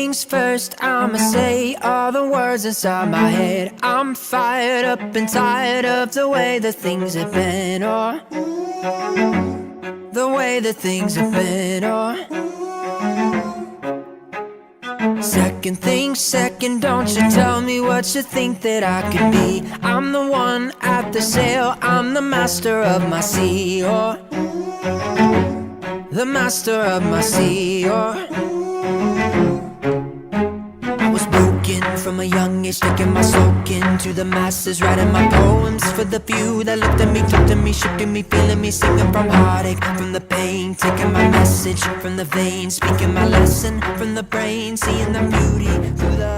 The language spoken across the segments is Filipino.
things first, I'ma say all the words inside my head. I'm fired up and tired of the way that things have been, oh, the way that things have been, oh. Second thing second, don't you tell me what you think that I could be. I'm the one at the sail, I'm the master of my sea, oh, the master of my sea, oh. I was broken from a young age, taking my soak into the masses, writing my poems for the few that looked at me, took to me, shifting me, feeling me, singing from heartache, from the pain, taking my message from the veins, speaking my lesson from the brain, seeing the beauty through the...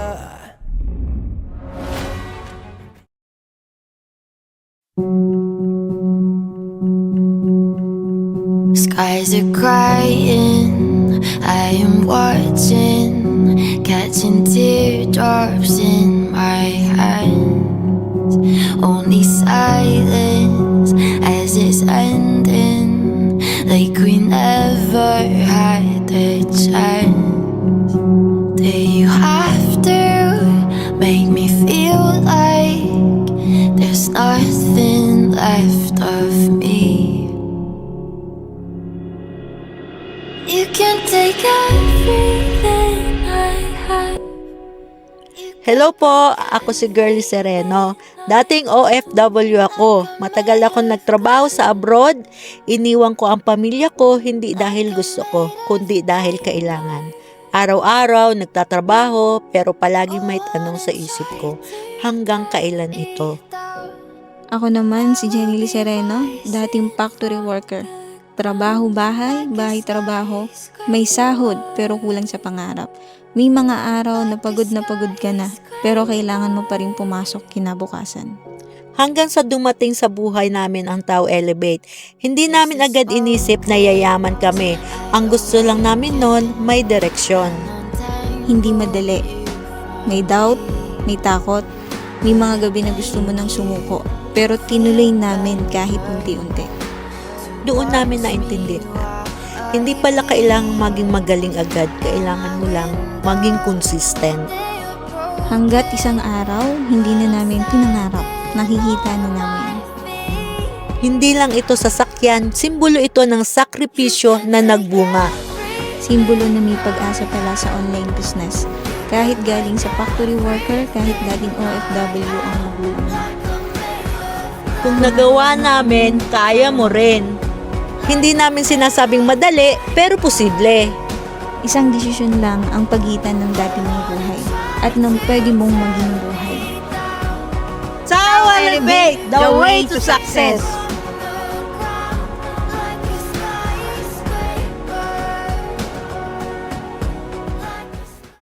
Skies are crying, I am watching, catching teardrops in my hands. Only silence as it's ending, like we never had the chance. Do you have to make me feel like there's nothing left of me? You can take everything I have. Hello po, ako si Girlie Sereno. Dating OFW ako. Matagal akong nagtrabaho sa abroad. Iniwan ko ang pamilya ko hindi dahil gusto ko, kundi dahil kailangan. Araw-araw nagtatrabaho pero palaging may tanong sa isip ko, hanggang kailan ito? Ako naman si Jenny Lee Sereno, dating factory worker. Trabaho bahay, bahay trabaho, may sahod pero kulang sa pangarap. May mga araw na pagod ka na, pero kailangan mo pa rin pumasok kinabukasan. Hanggang sa dumating sa buhay namin ang Tao Elevate, hindi namin agad inisip na yayaman kami. Ang gusto lang namin noon, may direksyon. Hindi madali. May doubt, may takot, may mga gabi na gusto mo nang sumuko, pero tinuloy namin kahit unti-unti. Doon namin naintindihan. Hindi pala kailangang maging magaling agad, kailangan mo lang maging consistent. Hanggat isang araw, hindi na namin pinangarap, nakikita na namin. Hindi lang ito sasakyan, simbolo ito ng sakripisyo na nagbunga. Simbolo na may pag-asa pala sa online business. Kahit galing sa factory worker, kahit dating OFW ang magulang mo. Kung nagawa namin, kaya mo rin. Hindi namin sinasabing madali, pero posible. Isang desisyon lang ang pagitan ng dati mong buhay at ng pwede mong maging buhay. Tao Elevate, the way to success!